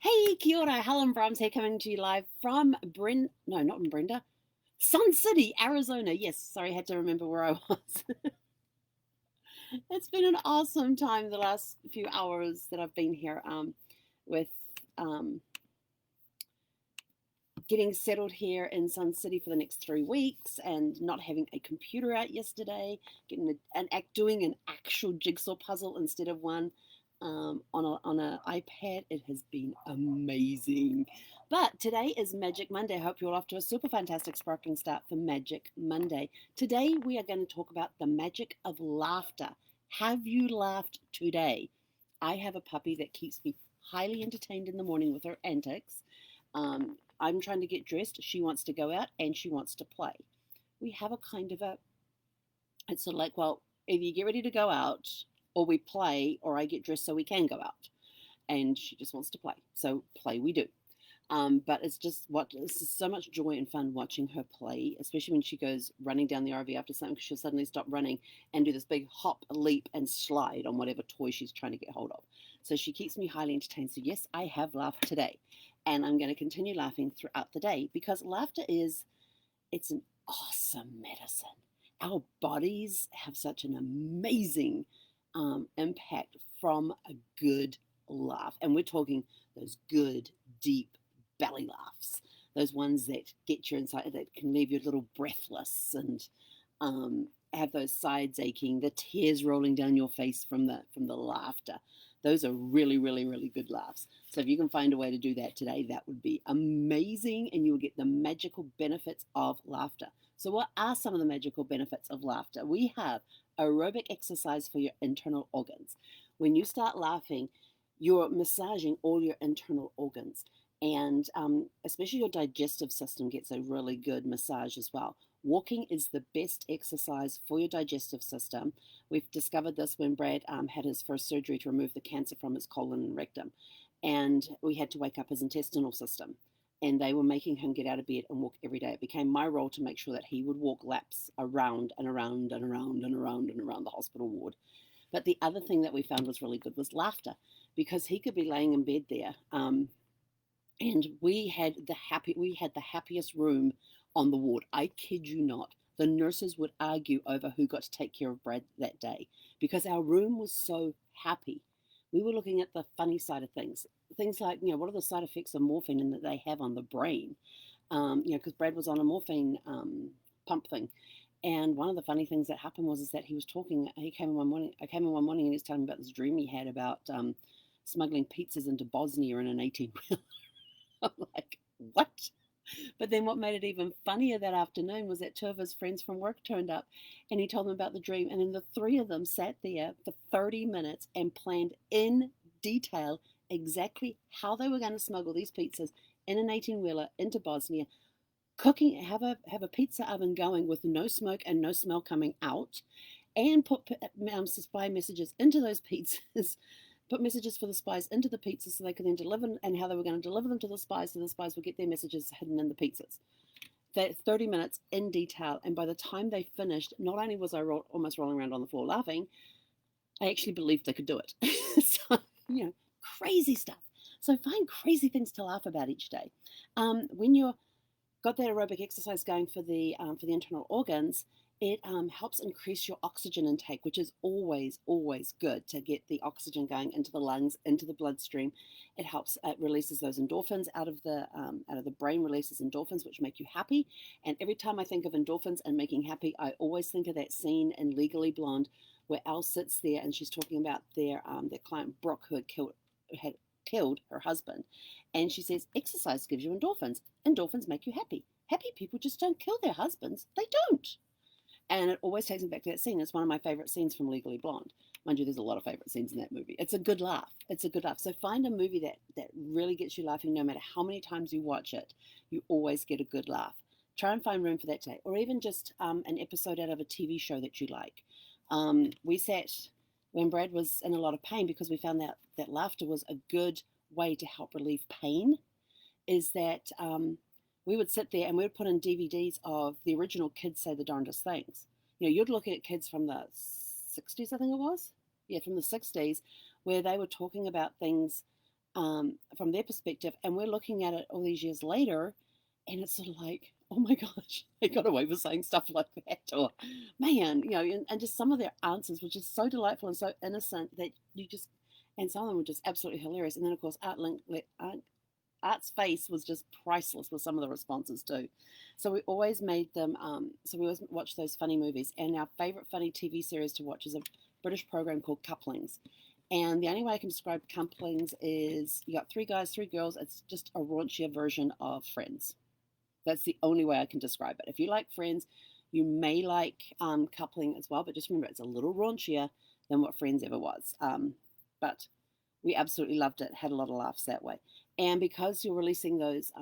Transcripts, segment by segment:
Hey, kia ora, Helen Brahms here coming to you live from no, not in Brenda, Sun City, Arizona. Yes, sorry, I had to remember where I was. It's been an awesome time the last few hours that I've been here with um, getting settled here in Sun City for the next 3 weeks and not having a computer out yesterday, doing an actual jigsaw puzzle instead of one on an iPad. It has been amazing. But today is Magic Monday. I hope you're all off to a super fantastic sparkling start for Magic Monday. Today we are going to talk about the magic of laughter. Have you laughed today? I have a puppy that keeps me highly entertained in the morning with her antics. I'm trying to get dressed. She wants to go out and she wants to play. We have a kind of it's sort of like, well, either you get ready to go out or we play or I get dressed so we can go out. And she just wants to play. So play we do. But it's so much joy and fun watching her play, especially when she goes running down the RV after something, because she'll suddenly stop running and do this big hop, leap, and slide on whatever toy she's trying to get hold of. So she keeps me highly entertained. So yes, I have laughed today, and I'm going to continue laughing throughout the day because laughter it's an awesome medicine. Our bodies have such an amazing impact from a good laugh, and we're talking those good, deep belly laughs, those ones that get you inside, that can leave you a little breathless and have those sides aching, the tears rolling down your face from the laughter. Those are really, really, really good laughs. So if you can find a way to do that today, that would be amazing, and you will get the magical benefits of laughter. So what are some of the magical benefits of laughter? We have aerobic exercise for your internal organs. When you start laughing, you're massaging all your internal organs, and especially your digestive system gets a really good massage as well. Walking is the best exercise for your digestive system. We've discovered this when Brad had his first surgery to remove the cancer from his colon and rectum, and we had to wake up his intestinal system. And they were making him get out of bed and walk every day. It became my role to make sure that he would walk laps around and around and around and around and around the hospital ward. But the other thing that we found was really good was laughter, because he could be laying in bed there, and we had the happiest room on the ward. I kid you not. The nurses would argue over who got to take care of Brad that day because our room was so happy. We were looking at the funny side of things. Things like, what are the side effects of morphine and that they have on the brain? Because Brad was on a morphine pump thing. And one of the funny things that happened was is that he was talking. He came in one morning. I came in one morning and he was telling me about this dream he had about smuggling pizzas into Bosnia in an 18-wheeler. I'm like, what? But then what made it even funnier that afternoon was that two of his friends from work turned up and he told them about the dream. And then the three of them sat there for 30 minutes and planned in detail exactly how they were going to smuggle these pizzas in an 18-wheeler into Bosnia, cooking, have a pizza oven going with no smoke and no smell coming out, and put spy messages into those pizzas, put messages for the spies into the pizzas so they could then deliver, and how they were going to deliver them to the spies so the spies would get their messages hidden in the pizzas. That 30 minutes in detail, and by the time they finished, not only was I almost rolling around on the floor laughing, I actually believed they could do it. So, crazy stuff. So find crazy things to laugh about each day. When you're got that aerobic exercise going for the internal organs, it helps increase your oxygen intake, which is always good to get the oxygen going into the lungs, into the bloodstream. It helps. It releases those endorphins out of the brain. Releases endorphins, which make you happy. And every time I think of endorphins and making happy, I always think of that scene in Legally Blonde where Elle sits there and she's talking about their client Brooke, who had killed her husband. And she says, exercise gives you endorphins. Endorphins make you happy. Happy people just don't kill their husbands. They don't. And it always takes me back to that scene. It's one of my favorite scenes from Legally Blonde. Mind you, there's a lot of favorite scenes in that movie. It's a good laugh. It's a good laugh. So find a movie that really gets you laughing. No matter how many times you watch it, you always get a good laugh. Try and find room for that today. Or even just an episode out of a TV show that you like. We sat when Brad was in a lot of pain, because we found that laughter was a good way to help relieve pain, is that we would sit there and we would put in DVDs of the original Kids Say the Darndest Things. You'd look at kids from the 60s, I think it was. Yeah, from the 60s, where they were talking about things from their perspective, and we're looking at it all these years later, and it's sort of like, oh my gosh, they got away with saying stuff like that, or man, and just some of their answers were just so delightful and so innocent that you just, and some of them were just absolutely hilarious. And then of course, Art's face was just priceless with some of the responses too. So we always made them. So we always watched those funny movies. And our favorite funny TV series to watch is a British program called Couplings. And the only way I can describe Couplings is you got three guys, three girls. It's just a raunchier version of Friends. That's the only way I can describe it. If you like Friends, you may like Coupling as well. But just remember, it's a little raunchier than what Friends ever was. But we absolutely loved it. Had a lot of laughs that way. And because you're releasing those,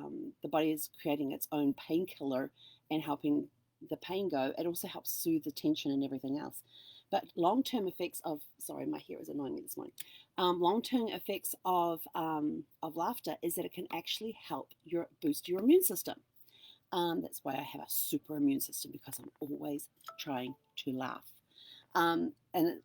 the body is creating its own painkiller and helping the pain go. It also helps soothe the tension and everything else. But long-term effects of, sorry, my hair is annoying me this morning. Long-term effects of laughter is that it can actually help boost your immune system. That's why I have a super immune system, because I'm always trying to laugh. And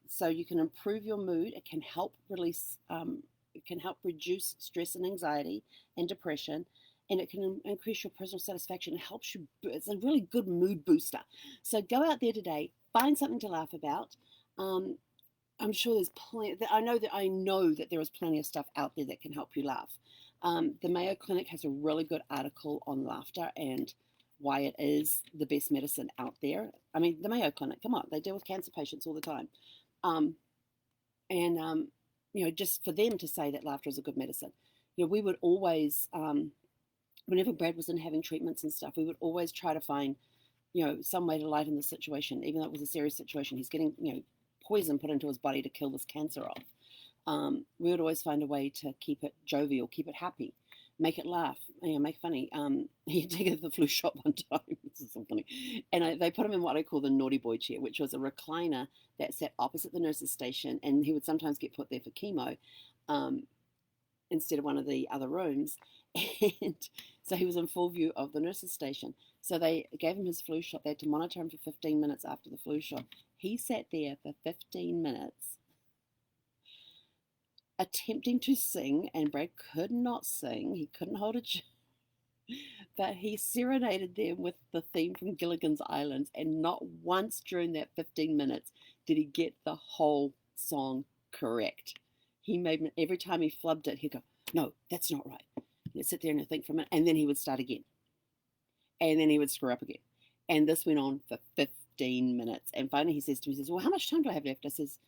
so you can improve your mood. It can help release, it can help reduce stress and anxiety and depression, and it can increase your personal satisfaction. It helps you. It's a really good mood booster. So go out there today, find something to laugh about. I'm sure there's plenty. I know that there is plenty of stuff out there that can help you laugh. The Mayo Clinic has a really good article on laughter and why it is the best medicine out there. I mean, the Mayo Clinic, come on, they deal with cancer patients all the time. Just for them to say that laughter is a good medicine. We would always, whenever Brad was in having treatments and stuff, we would always try to find, some way to lighten the situation, even though it was a serious situation. He's getting, poison put into his body to kill this cancer off. We would always find a way to keep it jovial, keep it happy, make it laugh, make it funny. He had to go to the flu shot one time. This is so funny. And they put him in what I call the naughty boy chair, which was a recliner that sat opposite the nurse's station, and he would sometimes get put there for chemo instead of one of the other rooms. And so he was in full view of the nurse's station. So they gave him his flu shot. They had to monitor him for 15 minutes after the flu shot. He sat there for 15 minutes attempting to sing, and Brad could not sing. He couldn't hold a tune, but he serenaded them with the theme from Gilligan's Island, and not once during that 15 minutes did he get the whole song correct. He made, every time he flubbed it, he'd go, no, that's not right. He'd sit there and think for a minute, and then he would start again. And then he would screw up again. And this went on for 15 minutes. And finally he says to me, well, how much time do I have left? I says,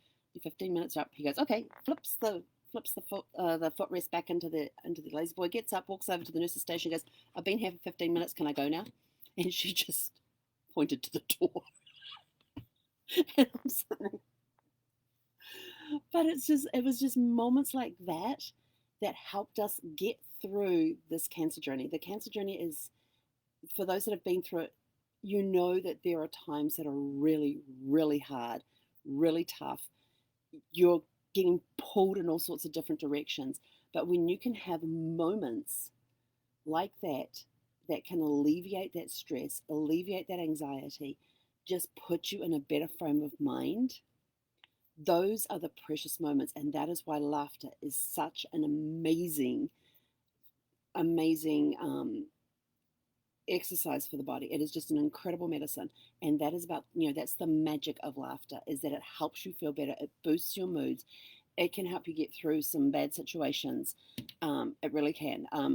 15 minutes up. He goes, okay, flips the footrest back into the lazy boy, gets up, walks over to the nurse's station, goes, I've been here for 15 minutes, can I go now? And she just pointed to the door. And I'm sorry. But it was just moments like that helped us get through this cancer journey. The cancer journey is, for those that have been through it, that there are times that are really, really hard, really tough. You're getting pulled in all sorts of different directions. But when you can have moments like that can alleviate that stress, alleviate that anxiety, just put you in a better frame of mind, those are the precious moments. And that is why laughter is such an amazing exercise for the body. It is just an incredible medicine. And that is about, that's the magic of laughter, is that it helps you feel better. It boosts your moods. It can help you get through some bad situations. It really can. I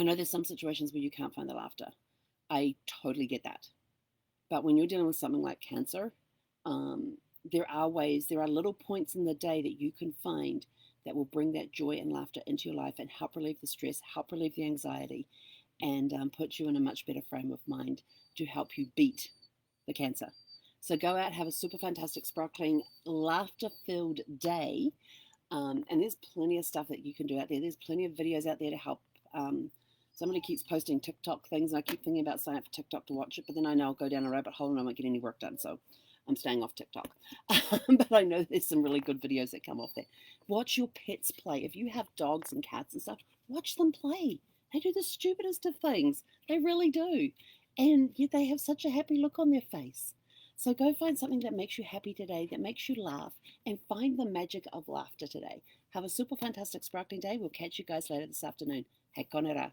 know there's some situations where you can't find the laughter. I totally get that. But when you're dealing with something like cancer, there are little points in the day that you can find that will bring that joy and laughter into your life and help relieve the stress, help relieve the anxiety, and put you in a much better frame of mind to help you beat the cancer. So go out, have a super fantastic, sparkling, laughter-filled day. And there's plenty of stuff that you can do out there. There's plenty of videos out there to help. Somebody keeps posting TikTok things, and I keep thinking about signing up for TikTok to watch it, but then I know I'll go down a rabbit hole and I won't get any work done. So I'm staying off TikTok. But I know there's some really good videos that come off there. Watch your pets play. If you have dogs and cats and stuff, watch them play. They do the stupidest of things. They really do. And yet they have such a happy look on their face. So go find something that makes you happy today, that makes you laugh, and find the magic of laughter today. Have a super fantastic sparkling day. We'll catch you guys later this afternoon. He konera.